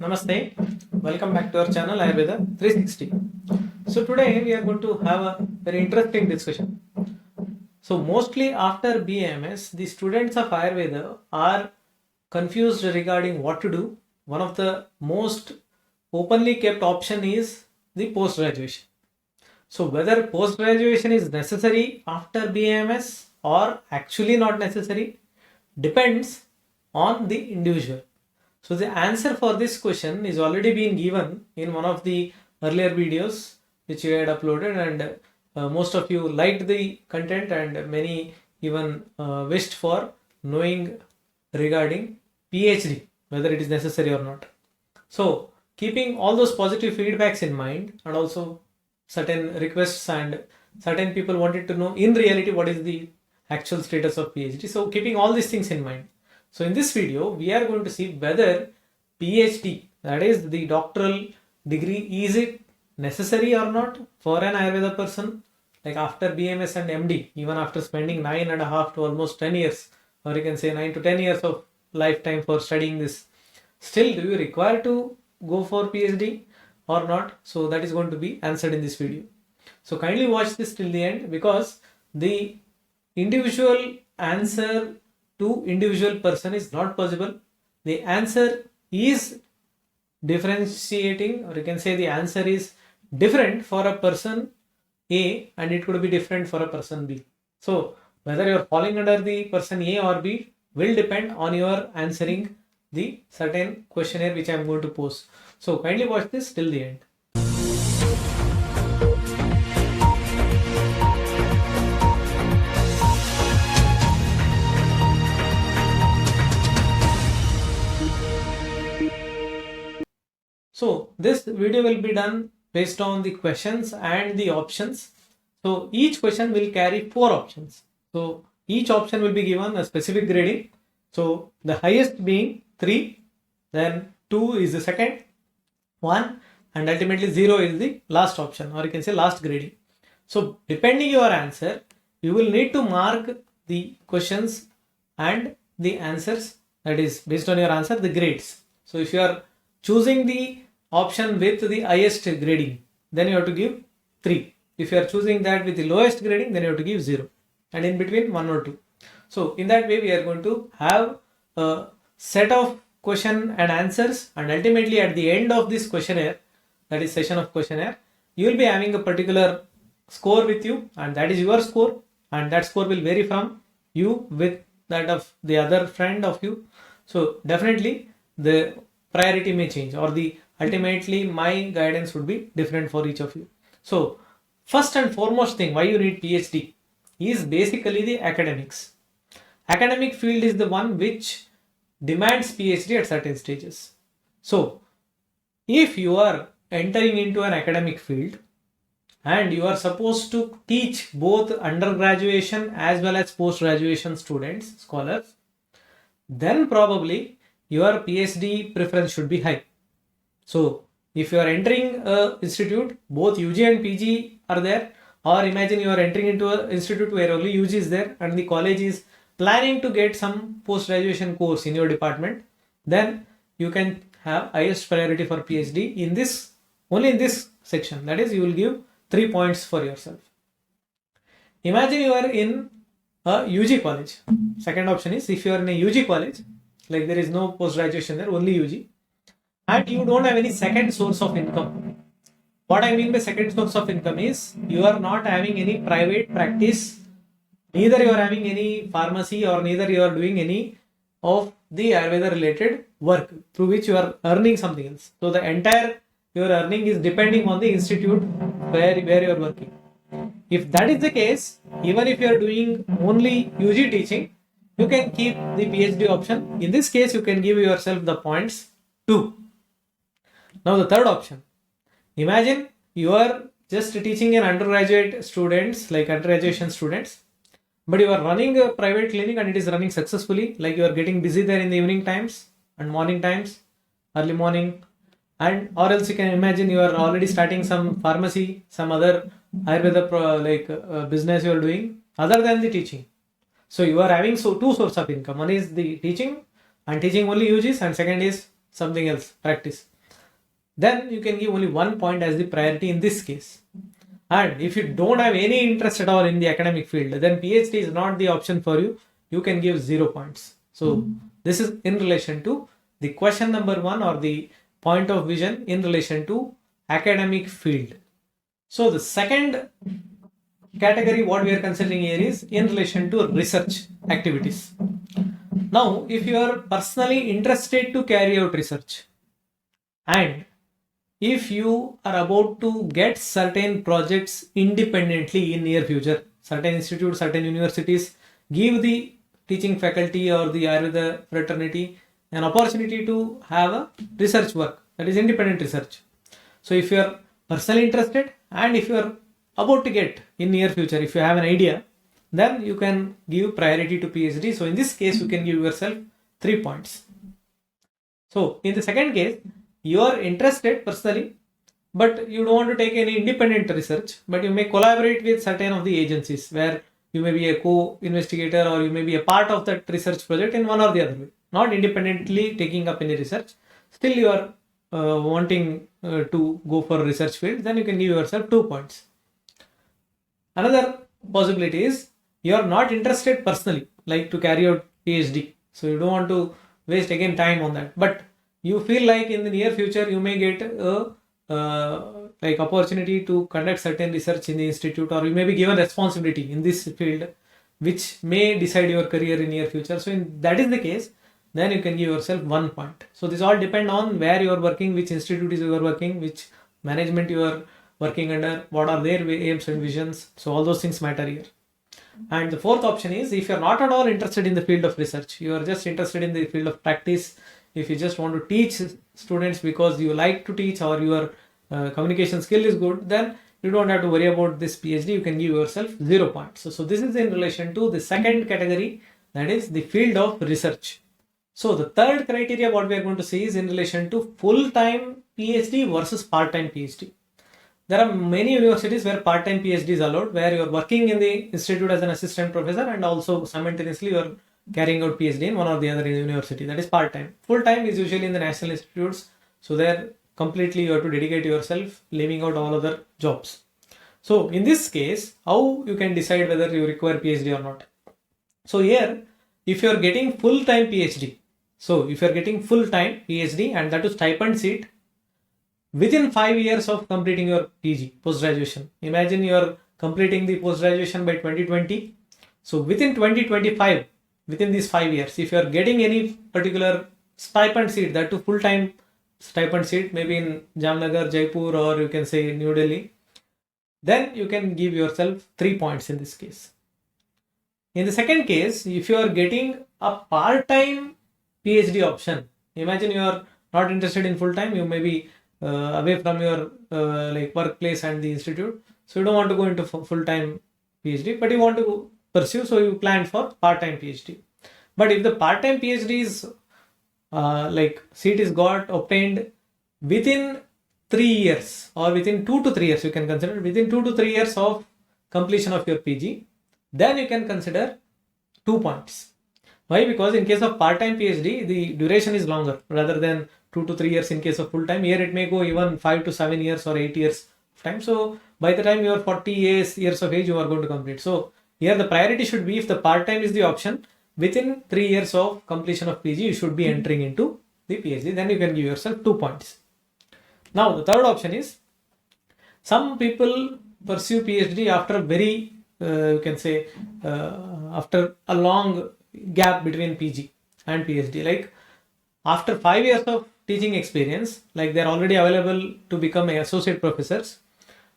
Namaste. Welcome back to our channel Ayurveda 360. So today we are going to have a very interesting discussion. So mostly after BAMS, the students of Ayurveda are confused regarding what to do. One of the most openly kept option is the post-graduation. So whether post-graduation is necessary after BAMS or actually not necessary depends on the individual. So the answer for this question is already been given in one of the earlier videos which we had uploaded, and most of you liked the content and many even wished for knowing regarding PhD, whether it is necessary or not. So keeping all those positive feedbacks in mind, and also certain requests and certain people wanted to know in reality what is the actual status of PhD. So keeping all these things in mind, so in this video, we are going to see whether PhD, that is the doctoral degree, is it necessary or not for an Ayurveda person, like after BMS and MD, even after spending 9.5 to almost 10 years, or you can say 9 to 10 years of lifetime for studying this. Still, do you require to go for PhD or not? So that is going to be answered in this video. So kindly watch this till the end, because the individual answer to individual person is not possible. The answer is differentiating, or you can say the answer is different for a person A and it could be different for a person B. So whether you are falling under the person A or B will depend on your answering the certain questionnaire which I am going to post. So kindly watch this till the end. So this video will be done based on the questions and the options. So each question will carry 4 options. So each option will be given a specific grading. So the highest being 3, then 2 is the second, 1, and ultimately 0 is the last option, or you can say last grading. So depending your answer, you will need to mark the questions and the answers, that is based on your answer, the grades. So if you are choosing the option with the highest grading, then you have to give 3. If you are choosing that with the lowest grading, then you have to give 0, and in between 1 or 2. So in that way we are going to have a set of question and answers, and ultimately at the end of this questionnaire, that is session of questionnaire, you will be having a particular score with you, and that is your score, and that score will vary from you with that of the other friend of you. So definitely the priority may change, or the ultimately my guidance would be different for each of you. So first and foremost thing why you need PhD is basically the academics. Academic field is the one which demands PhD at certain stages. So if you are entering into an academic field and you are supposed to teach both undergraduation as well as post-graduation students, scholars, then probably your PhD preference should be high. So if you are entering an institute, both UG and PG are there, or imagine you are entering into an institute where only UG is there and the college is planning to get some post-graduation course in your department, then you can have highest priority for PhD in this, only in this section, that is you will give 3 points for yourself. Imagine you are in a UG college. Second option is if you are in a UG college, like there is no post-graduation there, only UG, and you don't have any second source of income. What I mean by second source of income is you are not having any private practice, neither you are having any pharmacy, or neither you are doing any of the Ayurveda related work through which you are earning something else. So the entire your earning is depending on the institute where you are working. If that is the case, even if you are doing only UG teaching, you can keep the PhD option. In this case, you can give yourself the points 2. Now the third option, imagine you are just teaching an undergraduate students, like undergraduation students, but you are running a private clinic and it is running successfully, like you are getting busy there in the evening times and morning times, early morning, and or else you can imagine you are already starting some pharmacy, some other Ayurveda business you are doing other than the teaching. So you are having 2 sources of income. One is the teaching and teaching only UGs, and second is something else, practice. then you can give only 1 point as the priority in this case. And if you don't have any interest at all in the academic field, then PhD is not the option for you. You can give 0 points. So this is in relation to the question number 1 or the point of vision in relation to academic field. So the second category what we are considering here is in relation to research activities. Now, if you are personally interested to carry out research, and if you are about to get certain projects independently in near future, certain institutes, certain universities give the teaching faculty or the Ayurveda fraternity an opportunity to have a research work, that is independent research. So if you are personally interested and if you are about to get in near future, if you have an idea, then you can give priority to PhD. So in this case, you can give yourself 3 points. So in the second case, you are interested personally, but you don't want to take any independent research, but you may collaborate with certain of the agencies where you may be a co-investigator or you may be a part of that research project in one or the other way, not independently taking up any research. Still you are wanting to go for a research field, then you can give yourself 2 points. Another possibility is you are not interested personally, like to carry out PhD. So you don't want to waste again time on that. But you feel like in the near future you may get a like opportunity to conduct certain research in the institute, or you may be given responsibility in this field which may decide your career in near future. So in that is the case, then you can give yourself 1 point. So this all depend on where you are working, which institute you are working, which management you are working under, what are their aims and visions. So all those things matter here. And the fourth option is if you are not at all interested in the field of research, you are just interested in the field of practice. If you just want to teach students because you like to teach or your communication skill is good, then you don't have to worry about this PhD. You can give yourself 0 points. So this is in relation to the second category, that is the field of research. So the third criteria what we are going to see is in relation to full-time PhD versus part-time PhD. There are many universities where part-time PhD is allowed, where you are working in the institute as an assistant professor and also simultaneously you are carrying out PhD in one or the other university. That is part-time. Full-time is usually in the national institutes. So there completely you have to dedicate yourself, leaving out all other jobs. So in this case, how you can decide whether you require PhD or not? So here, if you are getting full-time PhD, so if you are getting full-time PhD and that is stipend seat, within 5 years of completing your PG, post-graduation, imagine you are completing the post-graduation by 2020. So within 2025, within these 5 years, if you are getting any particular stipend seat, that to full-time stipend seat, maybe in Jamnagar, Jaipur, or you can say New Delhi, then you can give yourself 3 points in this case. In the second case, if you are getting a part-time PhD option, imagine you are not interested in full-time, you may be away from your like workplace and the institute, so you don't want to go into full-time PhD, but you want to pursue, so you plan for part-time PhD. But if the part-time PhD is like seat is got obtained within 3 years or within 2 to 3 years, you can consider within 2 to 3 years of completion of your PG, then you can consider 2 points. Why? Because in case of part-time PhD, the duration is longer rather than 2 to 3 years in case of full-time. Here it may go even 5 to 7 years or 8 years of time. So by the time you are 40 years of age, you are going to complete. So here the priority should be, if the part-time is the option, within 3 years of completion of PG, you should be entering into the PhD. Then you can give yourself 2 points. Now the third option is, some people pursue PhD after a very, you can say, after a long gap between PG and PhD. Like after 5 years of teaching experience, like they're already available to become associate professors.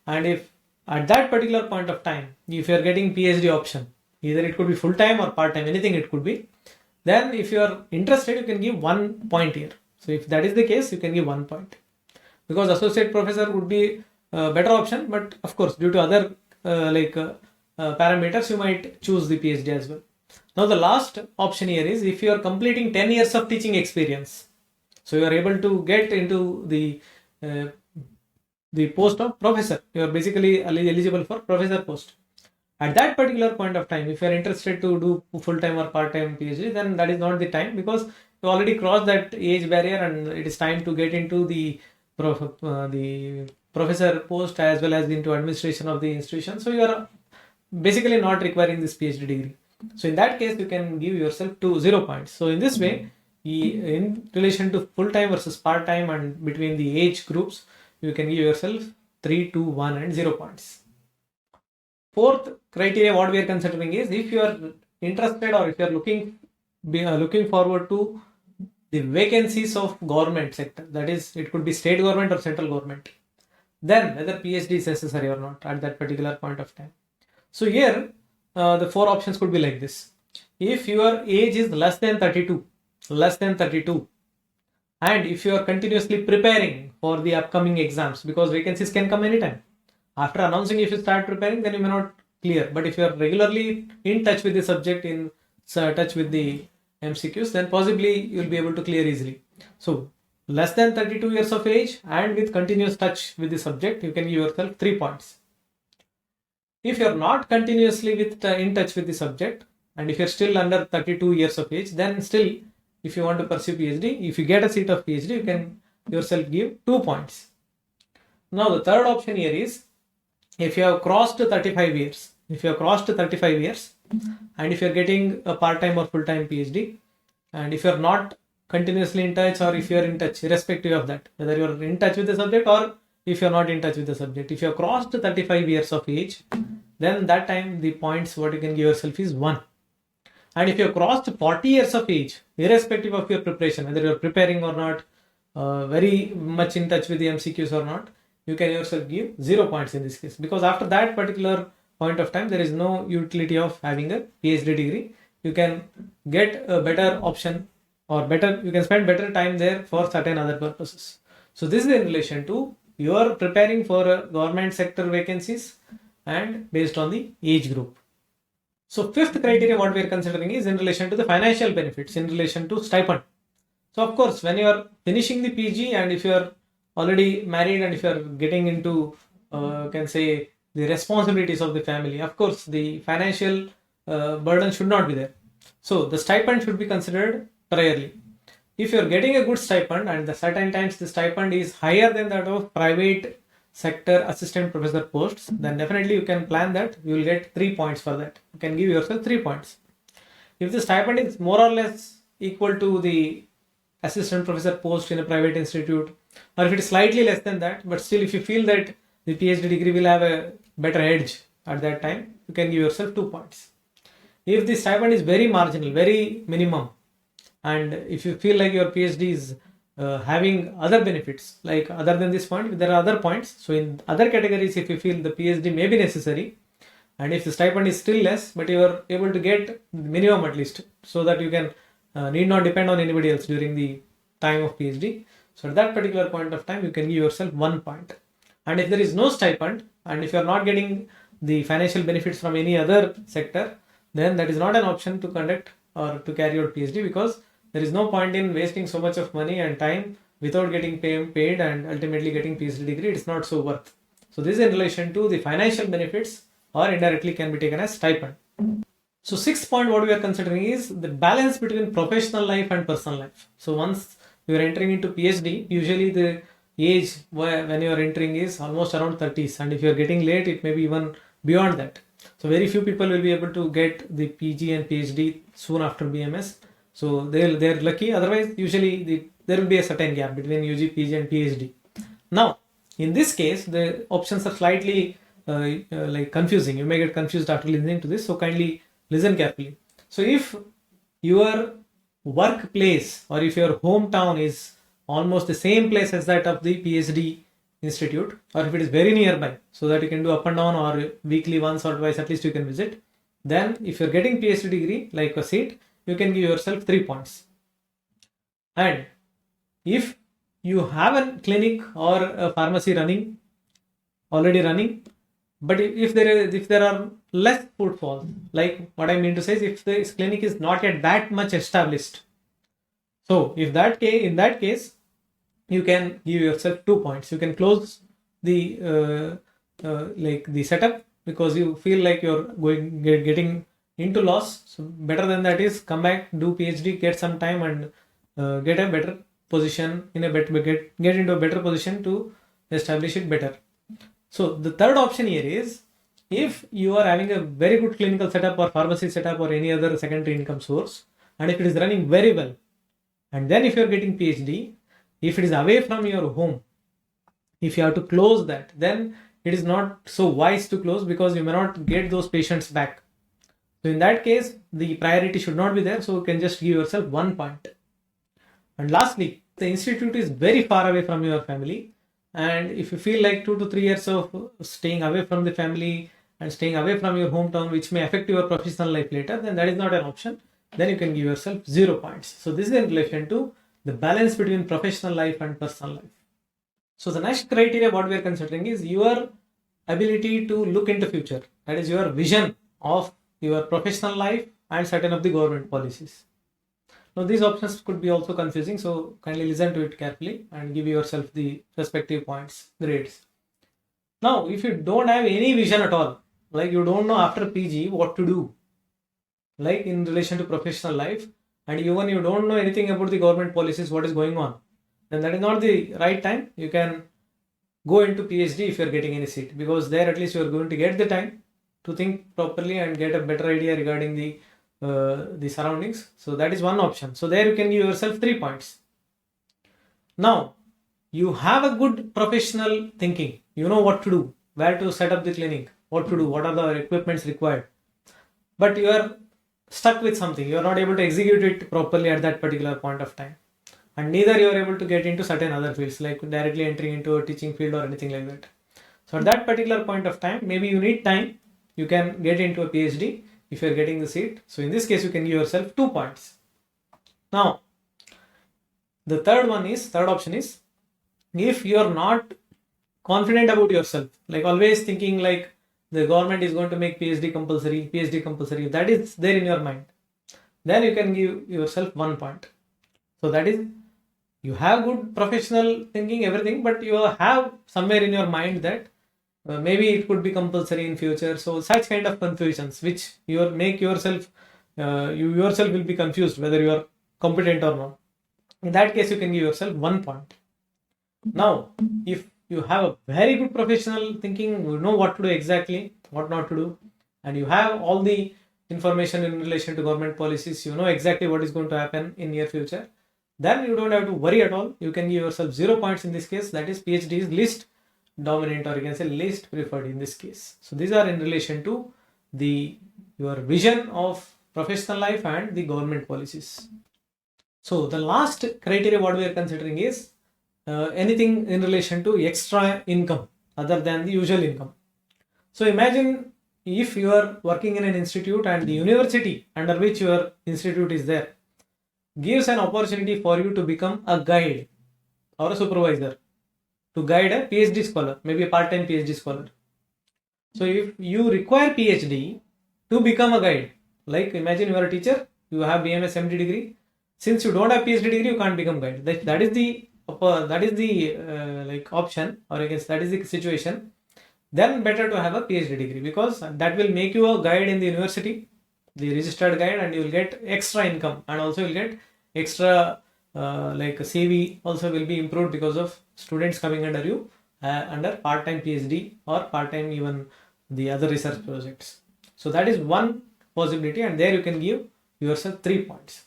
And if at that particular point of time, if you're getting PhD option, either it could be full-time or part-time, anything it could be, then if you are interested, you can give 1 point here. So if that is the case, you can give 1 point. Because associate professor would be a better option, but of course, due to other parameters, you might choose the PhD as well. Now the last option here is, if you are completing 10 years of teaching experience, so you are able to get into the post of professor, you are basically eligible for professor post. At that particular point of time, if you are interested to do full-time or part-time PhD, then that is not the time, because you already crossed that age barrier and it is time to get into the the professor post as well as into administration of the institution. So you are basically not requiring this PhD degree. So in that case, you can give yourself 0 points. So in this way, in relation to full-time versus part-time and between the age groups, you can give yourself 3, 2, 1 and 0 points. Fourth criteria what we are considering is if you are interested or if you are looking forward to the vacancies of government sector, that is, it could be state government or central government, then whether PhD is necessary or not at that particular point of time. So here the 4 options could be like this. If your age is less than 32, and if you are continuously preparing for the upcoming exams, because vacancies can come anytime. After announcing, if you start preparing, then you may not clear. But if you are regularly in touch with the subject, in touch with the MCQs, then possibly you will be able to clear easily. So less than 32 years of age and with continuous touch with the subject, you can give yourself 3 points. If you are not continuously in touch with the subject, and if you are still under 32 years of age, then still, if you want to pursue PhD, if you get a seat of PhD, you can yourself give 2 points. Now the third option here is, if you have crossed 35 years, and if you are getting a part-time or full-time PhD, and if you are not continuously in touch, or if you are in touch, irrespective of that, whether you are in touch with the subject or if you are not in touch with the subject, if you have crossed 35 years of age, then that time the points what you can give yourself is 1. And if you have crossed 40 years of age, irrespective of your preparation, whether you are preparing or not, very much in touch with the MCQs or not, you can yourself give 0 points in this case, because after that particular point of time, there is no utility of having a PhD degree. You can get a better option, or you can spend better time there for certain other purposes. So this is in relation to you are preparing for government sector vacancies and based on the age group. So fifth criteria what we are considering is in relation to the financial benefits, in relation to stipend. So of course, when you are finishing the PG and if you are already married and if you are getting into can say the responsibilities of the family, of course the financial burden should not be there. So the stipend should be considered priorly. If you are getting a good stipend, and the certain times the stipend is higher than that of private sector assistant professor posts, then definitely you can plan that you will get 3 points for that. You can give yourself 3 points. If the stipend is more or less equal to the assistant professor post in a private institute, or if it is slightly less than that, but still if you feel that the PhD degree will have a better edge at that time, you can give yourself 2 points. If the stipend is very marginal, very minimum, and if you feel like your PhD is having other benefits, like other than this point, there are other points. So in other categories, if you feel the PhD may be necessary, and if the stipend is still less, but you are able to get minimum at least, so that you can need not depend on anybody else during the time of PhD. So at that particular point of time, you can give yourself 1 point. And if there is no stipend, and if you are not getting the financial benefits from any other sector, then that is not an option to conduct or to carry out PhD, because there is no point in wasting so much of money and time without getting paid and ultimately getting PhD degree. It is not so worth. So this is in relation to the financial benefits, or indirectly can be taken as stipend. So sixth point what we are considering is the balance between professional life and personal life. So once you are entering into PhD, usually the age when you are entering is almost around 30s, and if you are getting late, it may be even beyond that. So very few people will be able to get the PG and PhD soon after BMS. So they're lucky. Otherwise, usually there will be a certain gap between UG, PG and PhD. Now, in this case, the options are slightly like confusing. You may get confused after listening to this. So kindly listen carefully. So if your workplace or if your hometown is almost the same place as that of the PhD institute, or if it is very nearby, so that you can do up and down, or weekly once or twice at least you can visit, then if you're getting PhD degree like a seat, you can give yourself 3 points. And if you have a clinic or a pharmacy already running, but if there are less footfalls, like what I mean to say is if this clinic is not yet that much established, so if in that case you can give yourself 2 points. You can close the like the setup because you feel like you're getting into loss. So better than that is come back, do PhD, get some time and get a better position, in a better get into a better position to establish it better. So the third option here is, if you are having a very good clinical setup or pharmacy setup or any other secondary income source, and if it is running very well, and then if you are getting PhD, if it is away from your home, if you have to close that, then it is not so wise to close, because you may not get those patients back. So in that case, the priority should not be there. So you can just give yourself 1 point. And lastly, the institute is very far away from your family. And if you feel like 2 to 3 years of staying away from the family and staying away from your hometown, which may affect your professional life later, then that is not an option. Then you can give yourself 0 points. So this is in relation to the balance between professional life and personal life. So the next criteria what we are considering is your ability to look into future. That is your vision of your professional life and certain of the government policies. Now these options could be also confusing, so kindly listen to it carefully and give yourself the respective points, grades. Now if you don't have any vision at all, like you don't know after PG what to do, like in relation to professional life, and even you don't know anything about the government policies, what is going on, then that is not the right time. You can go into PhD if you are getting any seat, because there at least you are going to get the time to think properly and get a better idea regarding the surroundings. So that is one option. So there you can give yourself 3 points. Now you have a good professional thinking, you know what to do, where to set up the clinic, what to do, what are the equipments required, but you are stuck with something, you are not able to execute it properly at that particular point of time, and neither you are able to get into certain other fields, like directly entering into a teaching field or anything like that. So at that particular point of time, maybe you need time, you can get into a PhD if you are getting the seat. So in this case, you can give yourself 2 points. Now the third option is, if you are not confident about yourself, like always thinking like the government is going to make PhD compulsory, if that is there in your mind, then you can give yourself 1 point. So that is, you have good professional thinking, everything, but you have somewhere in your mind that maybe it could be compulsory in future. So such kind of confusions, which you make yourself, you yourself will be confused whether you are competent or not. In that case, you can give yourself 1 point. Now, if you have a very good professional thinking, you know what to do exactly, what not to do, and you have all the information in relation to government policies, you know exactly what is going to happen in near future, then you don't have to worry at all. You can give yourself 0 points in this case. That is, PhD is least dominant, or you can say least preferred in this case. So these are in relation to your vision of professional life and the government policies. So the last criteria what we are considering is anything in relation to extra income other than the usual income. So imagine if you are working in an institute and the university under which your institute is there gives an opportunity for you to become a guide or a supervisor, to guide a PhD scholar, maybe a part-time PhD scholar. So if you require PhD to become a guide, like imagine you are a teacher, you have BMS MD degree, since you don't have PhD degree, you can't become guide. That is the like option, or I guess that is the situation. Then better to have a PhD degree, because that will make you a guide in the university, the registered guide, and you will get extra income, and also you will get extra like CV also will be improved because of students coming under you under part-time PhD or part-time even the other research projects. So that is one possibility, and there you can give yourself 3 points.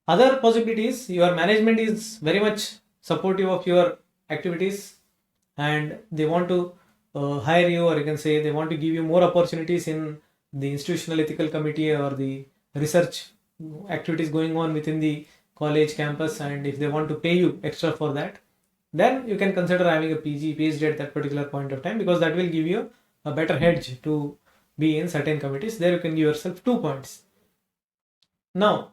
Other possibilities, your management is very much supportive of your activities and they want to hire you, or you can say they want to give you more opportunities in the institutional ethical committee or the research activities going on within the college campus, and if they want to pay you extra for that, then you can consider having a PhD at that particular point of time, because that will give you a better hedge to be in certain committees. There you can give yourself 2 points. Now,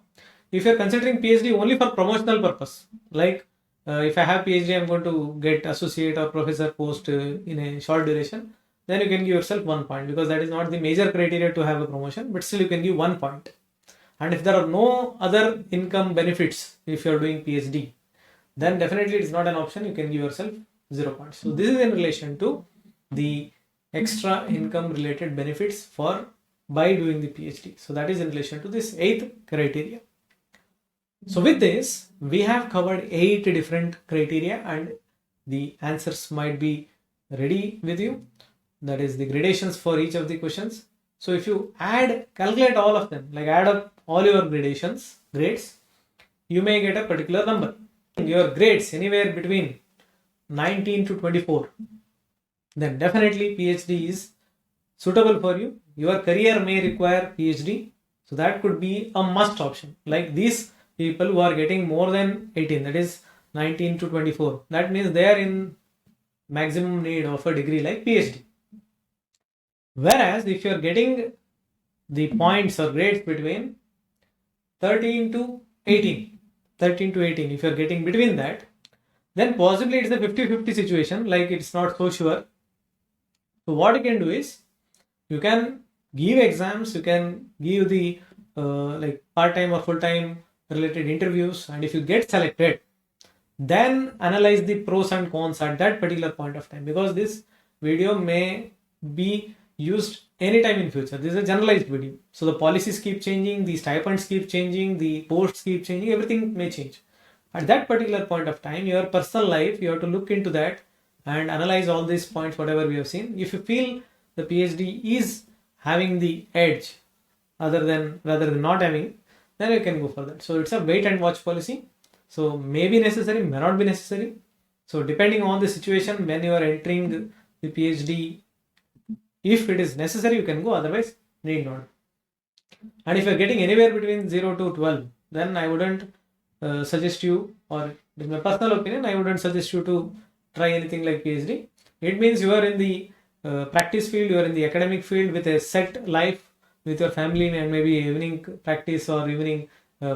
if you are considering PhD only for promotional purpose, like if I have PhD, I'm going to get associate or professor post in a short duration, then you can give yourself 1 point, because that is not the major criteria to have a promotion, but still you can give 1 point. And if there are no other income benefits, if you are doing PhD, then definitely it is not an option. You can give yourself 0 points. So this is in relation to the extra income related benefits by doing the PhD. So that is in relation to this 8th criteria. So with this, we have covered 8 different criteria and the answers might be ready with you. That is the gradations for each of the questions. So if you calculate all of them, like add up all your grades, you may get a particular number. Your grades anywhere between 19 to 24, then definitely PhD is suitable for you. Your career may require PhD, so that could be a must option. Like these people who are getting more than 18, that is 19 to 24, that means they are in maximum need of a degree like PhD. Whereas if you are getting the points or grades between 13 to 18, if you are getting between that, then possibly it's a 50-50 situation, like it's not so sure. So what you can do is, you can give exams, you can give the like part-time or full-time related interviews, and if you get selected, then analyze the pros and cons at that particular point of time, because this video may be used anytime in future. This is a generalized video, so the policies keep changing, the stipends keep changing, the posts keep changing, everything may change. At that particular point of time, your personal life, you have to look into that and analyze all these points, whatever we have seen. If you feel the PhD is having the edge rather than not having, then you can go for that. So it's a wait and watch policy. So may be necessary, may not be necessary. So depending on the situation, when you are entering the PhD, if it is necessary, you can go, otherwise need not. And if you are getting anywhere between 0 to 12, then I wouldn't suggest you, or in my personal opinion, I wouldn't suggest you to try anything like PhD. It means you are in the practice field, you are in the academic field with a set life with your family and maybe evening practice or evening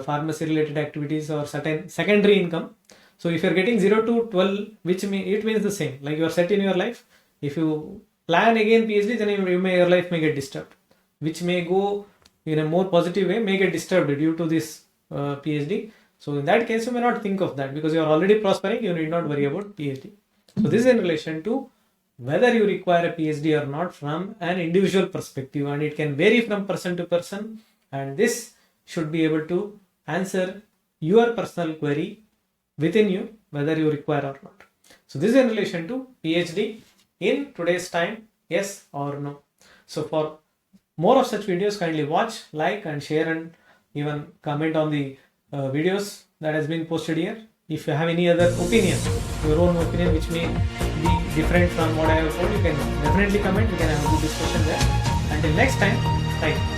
pharmacy related activities or certain secondary income. So if you are getting 0 to 12, it means the same, like you are set in your life. If you plan again PhD, then your life may get disturbed, which may go in a more positive way, may get disturbed due to this PhD. So in that case, you may not think of that, because you are already prospering, you need not worry about PhD. So this is in relation to whether you require a PhD or not from an individual perspective, and it can vary from person to person, and this should be able to answer your personal query within you, whether you require or not. So this is in relation to PhD in today's time, yes or no. So for more of such videos, kindly watch, like and share, and even comment on the videos that has been posted here. If you have any other opinion, your own opinion which may be different from what I have told, you can definitely comment. We can have a good discussion there. Until next time, thank you.